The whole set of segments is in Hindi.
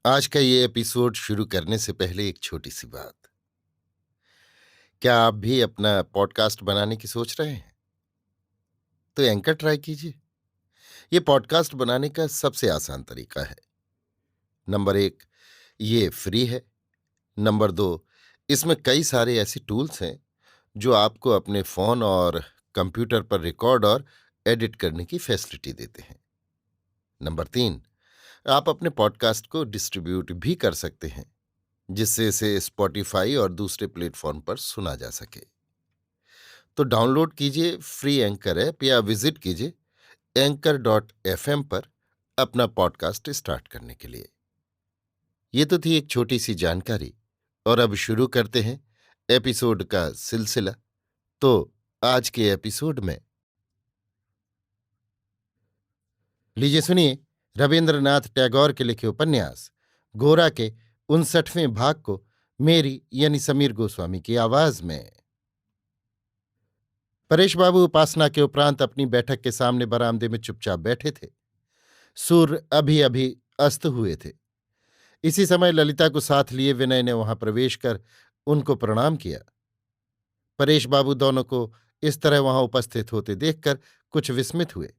आज का ये एपिसोड शुरू करने से पहले एक छोटी सी बात। क्या आप भी अपना पॉडकास्ट बनाने की सोच रहे हैं? तो एंकर ट्राई कीजिए। ये पॉडकास्ट बनाने का सबसे आसान तरीका है। नंबर एक, ये फ्री है। नंबर दो, इसमें कई सारे ऐसे टूल्स हैं जो आपको अपने फोन और कंप्यूटर पर रिकॉर्ड और एडिट करने की फैसिलिटी देते हैं। नंबर तीन, आप अपने पॉडकास्ट को डिस्ट्रीब्यूट भी कर सकते हैं, जिससे इसे स्पॉटिफाई और दूसरे प्लेटफॉर्म पर सुना जा सके। तो डाउनलोड कीजिए फ्री एंकर ऐप या विजिट कीजिए anchor.fm पर अपना पॉडकास्ट स्टार्ट करने के लिए। ये तो थी एक छोटी सी जानकारी, और अब शुरू करते हैं एपिसोड का सिलसिला। तो आज के एपिसोड में लीजिए सुनिए रविंद्रनाथ टैगोर के लिखे उपन्यास गोरा के 59वें भाग को मेरी यानी समीर गोस्वामी की आवाज में। परेश बाबू उपासना के उपरांत अपनी बैठक के सामने बरामदे में चुपचाप बैठे थे। सूर्य अभी अभी अस्त हुए थे। इसी समय ललिता को साथ लिए विनय ने वहां प्रवेश कर उनको प्रणाम किया। परेश बाबू दोनों को इस तरह वहां उपस्थित होते देखकर कुछ विस्मित हुए।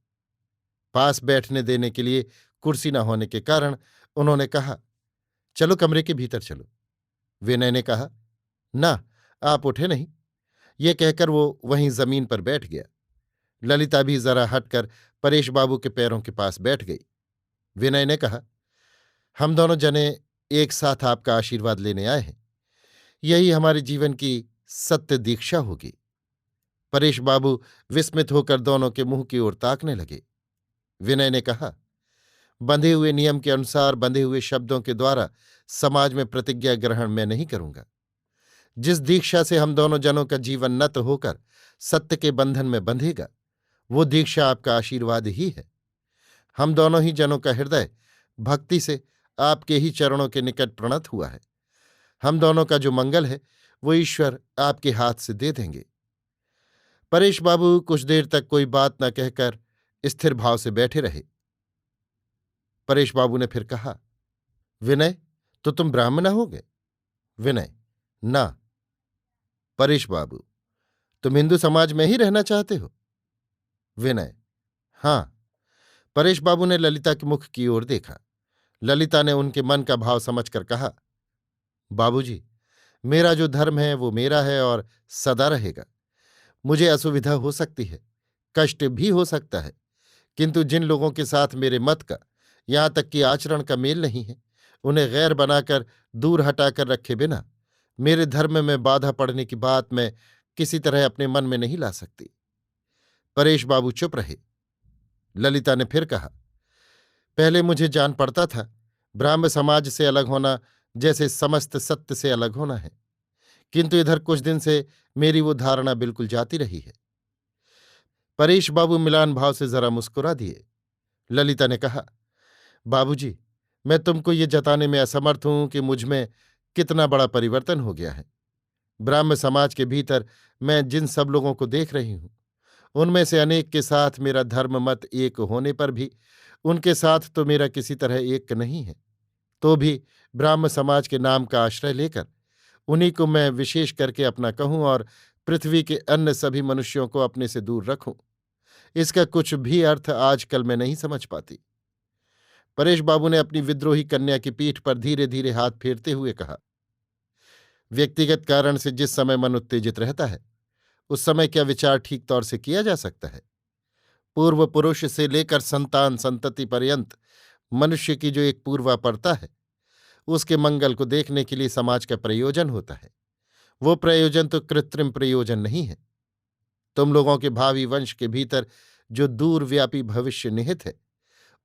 पास बैठने देने के लिए कुर्सी न होने के कारण उन्होंने कहा, चलो कमरे के भीतर चलो। विनय ने कहा, ना, आप उठे नहीं। ये कहकर वो वहीं जमीन पर बैठ गया। ललिता भी जरा हटकर परेश बाबू के पैरों के पास बैठ गई। विनय ने कहा, हम दोनों जने एक साथ आपका आशीर्वाद लेने आए हैं। यही हमारे जीवन की सत्य दीक्षा होगी। परेश बाबू विस्मित होकर दोनों के मुंह की ओर ताकने लगे। विनय ने कहा, बंधे हुए नियम के अनुसार बंधे हुए शब्दों के द्वारा समाज में प्रतिज्ञा ग्रहण मैं नहीं करूंगा। जिस दीक्षा से हम दोनों जनों का जीवन नत होकर सत्य के बंधन में बंधेगा, वो दीक्षा आपका आशीर्वाद ही है। हम दोनों ही जनों का हृदय भक्ति से आपके ही चरणों के निकट प्रणत हुआ है। हम दोनों का जो मंगल है वो ईश्वर आपके हाथ से दे देंगे। परेश बाबू कुछ देर तक कोई बात न कहकर स्थिर भाव से बैठे रहे। परेश बाबू ने फिर कहा, विनय, तो तुम ब्राह्मण होगे? विनय, ना। परेश बाबू, तुम हिंदू समाज में ही रहना चाहते हो? विनय, हां। परेश बाबू ने ललिता के मुख की ओर देखा। ललिता ने उनके मन का भाव समझकर कहा, बाबूजी, मेरा जो धर्म है वो मेरा है और सदा रहेगा। मुझे असुविधा हो सकती है, कष्ट भी हो सकता है, किंतु जिन लोगों के साथ मेरे मत का, यहां तक कि आचरण का मेल नहीं है, उन्हें गैर बनाकर दूर हटाकर रखे बिना मेरे धर्म में बाधा पड़ने की बात मैं किसी तरह अपने मन में नहीं ला सकती। परेश बाबू चुप रहे। ललिता ने फिर कहा, पहले मुझे जान पड़ता था ब्राह्म समाज से अलग होना जैसे समस्त सत्य से अलग होना है, किंतु इधर कुछ दिन से मेरी वो धारणा बिल्कुल जाती रही है। परेश बाबू मिलान भाव से जरा मुस्कुरा दिए। ललिता ने कहा, बाबूजी, मैं तुमको ये जताने में असमर्थ हूं कि मुझ में कितना बड़ा परिवर्तन हो गया है। ब्राह्म समाज के भीतर मैं जिन सब लोगों को देख रही हूं, उनमें से अनेक के साथ मेरा धर्म मत एक होने पर भी उनके साथ तो मेरा किसी तरह एक नहीं है। तो भी ब्राह्म समाज के नाम का आश्रय लेकर उन्हीं को मैं विशेष करके अपना कहूं और पृथ्वी के अन्य सभी मनुष्यों को अपने से दूर रखूं, इसका कुछ भी अर्थ आजकल मैं नहीं समझ पाती। परेश बाबू ने अपनी विद्रोही कन्या की पीठ पर धीरे धीरे हाथ फेरते हुए कहा, व्यक्तिगत कारण से जिस समय मन उत्तेजित रहता है, उस समय क्या विचार ठीक तौर से किया जा सकता है? पूर्व पुरुष से लेकर संतान संतति पर्यंत मनुष्य की जो एक पूर्वापरता है, उसके मंगल को देखने के लिए समाज का प्रयोजन होता है। वो प्रयोजन तो कृत्रिम प्रयोजन नहीं है। तुम लोगों के भावी वंश के भीतर जो दूरव्यापी भविष्य निहित है,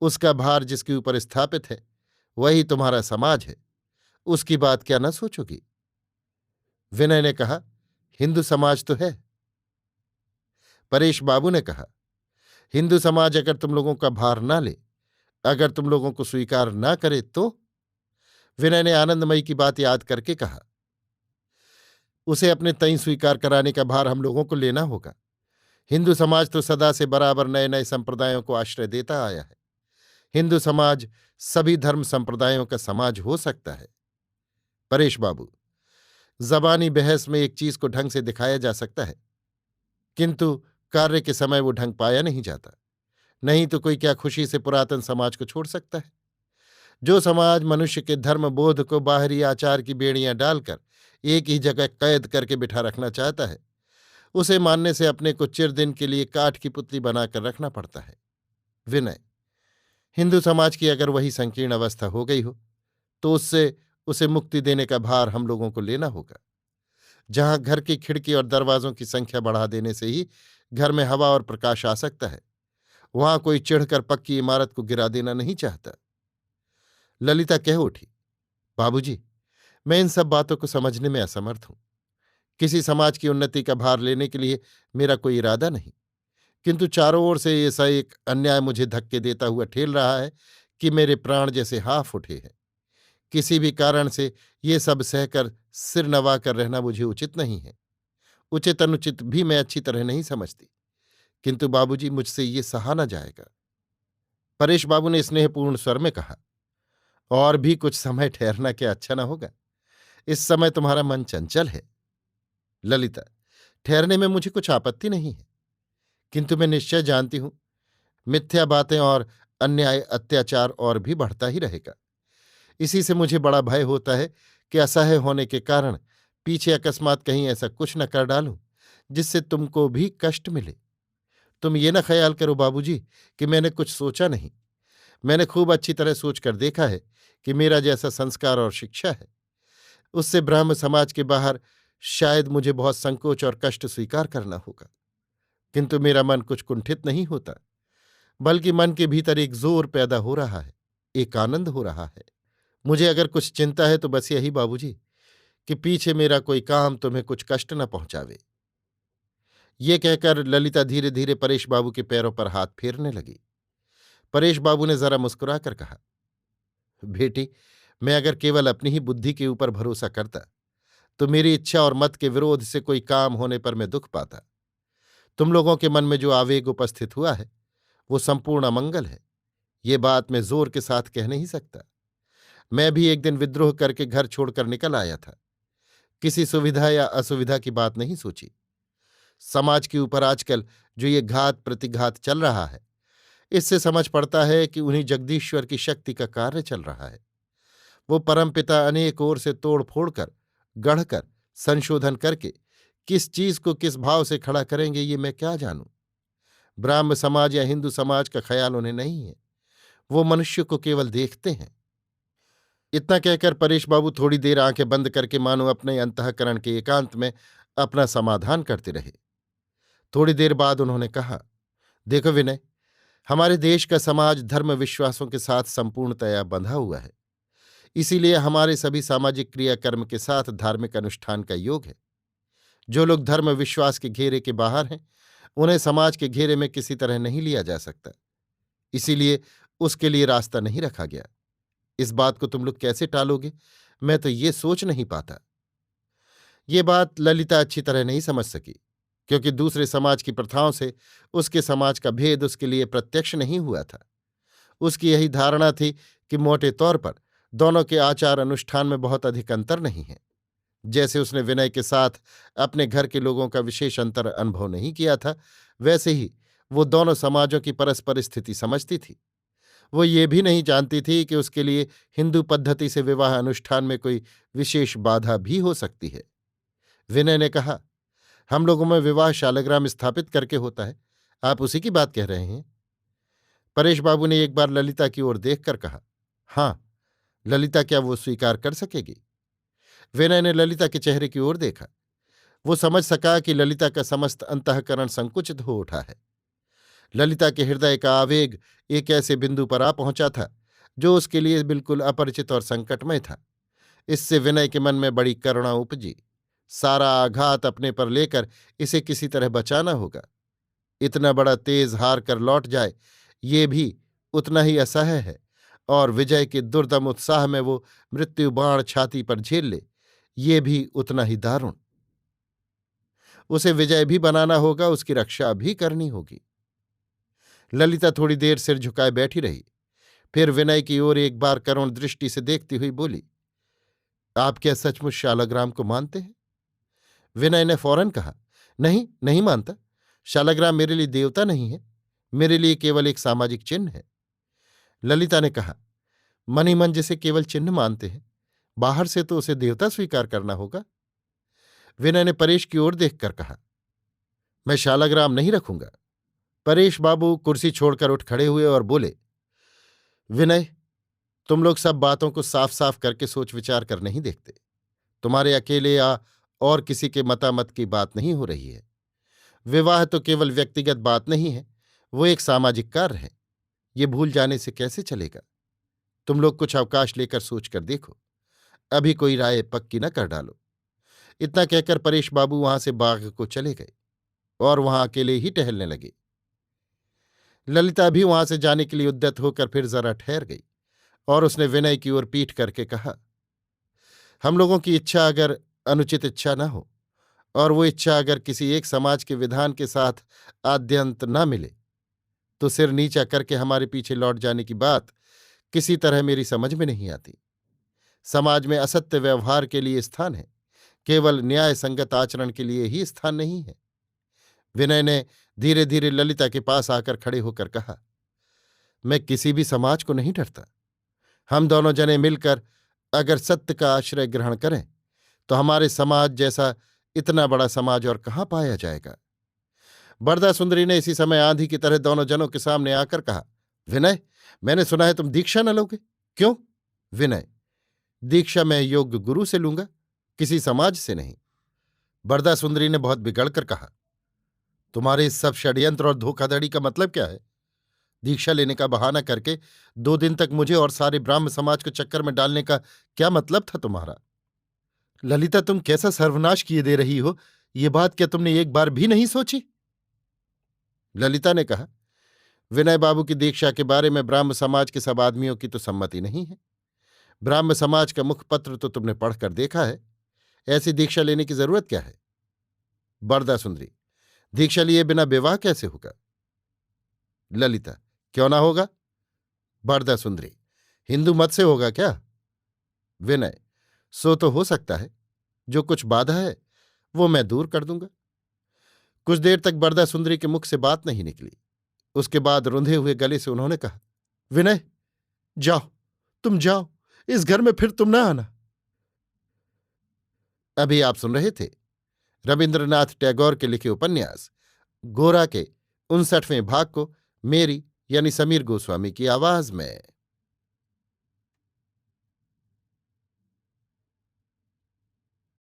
उसका भार जिसके ऊपर स्थापित है, वही तुम्हारा समाज है। उसकी बात क्या न सोचोगी? विनय ने कहा, हिंदू समाज तो है। परेश बाबू ने कहा, हिंदू समाज अगर तुम लोगों का भार ना ले, अगर तुम लोगों को स्वीकार ना करे तो? विनय ने आनंदमयी की बात याद करके कहा, उसे अपने तई स्वीकार कराने का भार हम लोगों को लेना होगा। हिंदू समाज तो सदा से बराबर नए नए संप्रदायों को आश्रय देता आया है। हिंदू समाज सभी धर्म संप्रदायों का समाज हो सकता है। परेश बाबू, जबानी बहस में एक चीज को ढंग से दिखाया जा सकता है, किंतु कार्य के समय वो ढंग पाया नहीं जाता। नहीं तो कोई क्या खुशी से पुरातन समाज को छोड़ सकता है? जो समाज मनुष्य के धर्म बोध को बाहरी आचार की बेड़ियां डालकर एक ही जगह कैद करके बिठा रखना चाहता है, उसे मानने से अपने को चिरदिन के लिए काठ की पुतली बनाकर रखना पड़ता है। विनय, हिंदू समाज की अगर वही संकीर्ण अवस्था हो गई हो तो उससे उसे मुक्ति देने का भार हम लोगों को लेना होगा। जहां घर की खिड़की और दरवाजों की संख्या बढ़ा देने से ही घर में हवा और प्रकाश आ सकता है, वहां कोई चिढ़कर पक्की इमारत को गिरा देना नहीं चाहता। ललिता कह उठी, बाबूजी, मैं इन सब बातों को समझने में असमर्थ हूं। किसी समाज की उन्नति का भार लेने के लिए मेरा कोई इरादा नहीं, किंतु चारों ओर से ऐसा एक अन्याय मुझे धक्के देता हुआ ठेल रहा है कि मेरे प्राण जैसे हाफ उठे हैं। किसी भी कारण से ये सब सहकर सिर नवा कर रहना मुझे उचित नहीं है। उचित अनुचित भी मैं अच्छी तरह नहीं समझती, किंतु बाबूजी, मुझसे ये सहा न जाएगा। परेश बाबू ने स्नेहपूर्ण स्वर में कहा, और भी कुछ समय ठहरना क्या अच्छा न होगा? इस समय तुम्हारा मन चंचल है। ललिता, ठहरने में मुझे कुछ आपत्ति नहीं है, किंतु मैं निश्चय जानती हूं मिथ्या बातें और अन्याय अत्याचार और भी बढ़ता ही रहेगा। इसी से मुझे बड़ा भय होता है कि असह्य होने के कारण पीछे अकस्मात कहीं ऐसा कुछ न कर डालूं जिससे तुमको भी कष्ट मिले। तुम ये न ख्याल करो बाबूजी कि मैंने कुछ सोचा नहीं। मैंने खूब अच्छी तरह सोचकर देखा है कि मेरा जैसा संस्कार और शिक्षा है, उससे ब्राह्म समाज के बाहर शायद मुझे बहुत संकोच और कष्ट स्वीकार करना होगा। किंतु मेरा मन कुछ कुंठित नहीं होता, बल्कि मन के भीतर एक जोर पैदा हो रहा है, एक आनंद हो रहा है। मुझे अगर कुछ चिंता है तो बस यही बाबूजी कि पीछे मेरा कोई काम तुम्हें कुछ कष्ट न पहुंचावे। ये कहकर ललिता धीरे धीरे परेश बाबू के पैरों पर हाथ फेरने लगी। परेश बाबू ने जरा मुस्कुराकर कहा, बेटी, मैं अगर केवल अपनी ही बुद्धि के ऊपर भरोसा करता तो मेरी इच्छा और मत के विरोध से कोई काम होने पर मैं दुख पाता। तुम लोगों के मन में जो आवेग उपस्थित हुआ है वो संपूर्ण अमंगल है। ये बात मैं जोर के साथ कह नहीं सकता। मैं भी एक दिन विद्रोह करके घर छोड़कर निकल आया था। किसी सुविधा या असुविधा की बात नहीं सोची। समाज के ऊपर आजकल जो ये घात प्रतिघात चल रहा है, इससे समझ पड़ता है कि उन्हीं जगदीश्वर की शक्ति का कार्य चल रहा है। वो परमपिता अनेक ओर से तोड़ फोड़ कर, गढ़कर, संशोधन करके किस चीज को किस भाव से खड़ा करेंगे ये मैं क्या जानूं। ब्राह्म समाज या हिंदू समाज का ख्याल उन्हें नहीं है। वो मनुष्य को केवल देखते हैं। इतना कहकर परेश बाबू थोड़ी देर आंखें बंद करके मानो अपने अंतःकरण के एकांत में अपना समाधान करते रहे। थोड़ी देर बाद उन्होंने कहा, देखो विनय, हमारे देश का समाज धर्म विश्वासों के साथ संपूर्णतया बंधा हुआ है। इसीलिए हमारे सभी सामाजिक क्रियाकर्म के साथ धार्मिक अनुष्ठान का योग है। जो लोग धर्म विश्वास के घेरे के बाहर हैं, उन्हें समाज के घेरे में किसी तरह नहीं लिया जा सकता। इसीलिए उसके लिए रास्ता नहीं रखा गया। इस बात को तुम लोग कैसे टालोगे, मैं तो ये सोच नहीं पाता। ये बात ललिता अच्छी तरह नहीं समझ सकी, क्योंकि दूसरे समाज की प्रथाओं से उसके समाज का भेद उसके लिए प्रत्यक्ष नहीं हुआ था। उसकी यही धारणा थी कि मोटे तौर पर दोनों के आचार अनुष्ठान में बहुत अधिक अंतर नहीं है। जैसे उसने विनय के साथ अपने घर के लोगों का विशेष अंतर अनुभव नहीं किया था, वैसे ही वो दोनों समाजों की परस्पर स्थिति समझती थी। वो ये भी नहीं जानती थी कि उसके लिए हिंदू पद्धति से विवाह अनुष्ठान में कोई विशेष बाधा भी हो सकती है। विनय ने कहा, हम लोगों में विवाह शालग्राम स्थापित करके होता है, आप उसी की बात कह रहे हैं? परेश बाबू ने एक बार ललिता की ओर देखकर कहा, हाँ। ललिता क्या वो स्वीकार कर सकेगी? विनय ने ललिता के चेहरे की ओर देखा। वो समझ सका कि ललिता का समस्त अंतःकरण संकुचित हो उठा है। ललिता के हृदय का आवेग एक ऐसे बिंदु पर आ पहुंचा था जो उसके लिए बिल्कुल अपरिचित और संकटमय था। इससे विनय के मन में बड़ी करुणा उपजी। सारा आघात अपने पर लेकर इसे किसी तरह बचाना होगा। इतना बड़ा तेज हार कर लौट जाए ये भी उतना ही असह्य है, और विजय के दुर्दम उत्साह में वो मृत्यु बाण छाती पर झेल ले, ये भी उतना ही दारुण। उसे विजय भी बनाना होगा, उसकी रक्षा भी करनी होगी। ललिता थोड़ी देर सिर झुकाए बैठी रही, फिर विनय की ओर एक बार करुण दृष्टि से देखती हुई बोली, आप क्या सचमुच शालग्राम को मानते हैं? विनय ने फौरन कहा, नहीं, नहीं मानता। शालग्राम मेरे लिए देवता नहीं है, मेरे लिए केवल एक सामाजिक चिन्ह है। ललिता ने कहा, मन ही मन जिसे केवल चिन्ह मानते हैं, बाहर से तो उसे देवता स्वीकार करना होगा। विनय ने परेश की ओर देखकर कहा, मैं शालग्राम नहीं रखूंगा। परेश बाबू कुर्सी छोड़कर उठ खड़े हुए और बोले, विनय, तुम लोग सब बातों को साफ साफ करके सोच विचार कर नहीं देखते। तुम्हारे अकेले या और किसी के मतामत की बात नहीं हो रही है। विवाह तो केवल व्यक्तिगत बात नहीं है, वो एक सामाजिक कार्य है। ये भूल जाने से कैसे चलेगा? तुम लोग कुछ अवकाश लेकर सोच कर देखो, अभी कोई राय पक्की न कर डालो। इतना कहकर परेश बाबू वहां से बाग को चले गए और वहां अकेले ही टहलने लगे। ललिता भी वहां से जाने के लिए उद्यत होकर फिर जरा ठहर गई और उसने विनय की ओर पीठ करके कहा, हम लोगों की इच्छा अगर अनुचित इच्छा न हो और वो इच्छा अगर किसी एक समाज के विधान के साथ आद्यंत न मिले, तो सिर नीचा करके हमारे पीछे लौट जाने की बात किसी तरह मेरी समझ में नहीं आती। समाज में असत्य व्यवहार के लिए स्थान है, केवल न्याय संगत आचरण के लिए ही स्थान नहीं है। विनय ने धीरे धीरे ललिता के पास आकर खड़े होकर कहा, मैं किसी भी समाज को नहीं डरता। हम दोनों जने मिलकर अगर सत्य का आश्रय ग्रहण करें तो हमारे समाज जैसा इतना बड़ा समाज और कहाँ पाया जाएगा। बरदा सुंदरी ने इसी समय आंधी की तरह दोनों जनों के सामने आकर कहा, विनय, मैंने सुना है तुम दीक्षा न लोगे, क्यों? विनय, दीक्षा मैं योग्य गुरु से लूंगा, किसी समाज से नहीं। बरदा सुंदरी ने बहुत बिगड़कर कहा, तुम्हारे इस सब षड्यंत्र और धोखाधड़ी का मतलब क्या है? दीक्षा लेने का बहाना करके 2 दिन तक मुझे और सारे ब्राह्म समाज को चक्कर में डालने का क्या मतलब था तुम्हारा? ललिता, तुम कैसा सर्वनाश किए दे रही हो, ये बात क्या तुमने एक बार भी नहीं सोची? ललिता ने कहा, विनय बाबू की दीक्षा के बारे में ब्राह्म समाज के सब आदमियों की तो सम्मति नहीं है। ब्राह्म समाज का मुखपत्र तो तुमने पढ़कर देखा है, ऐसी दीक्षा लेने की जरूरत क्या है? बरदा सुंदरी, दीक्षा लिए बिना विवाह कैसे होगा? ललिता, क्यों ना होगा? बरदा सुंदरी, हिंदू मत से होगा क्या? विनय, सो तो हो सकता है, जो कुछ बाधा है वो मैं दूर कर दूंगा। कुछ देर तक बरदा सुंदरी के मुख से बात नहीं निकली। उसके बाद रुंधे हुए गले से उन्होंने कहा, विनय, जाओ, तुम जाओ, इस घर में फिर तुम ना आना। अभी आप सुन रहे थे रविन्द्रनाथ टैगोर के लिखे उपन्यास गोरा के 59वें भाग को मेरी यानी समीर गोस्वामी की आवाज में।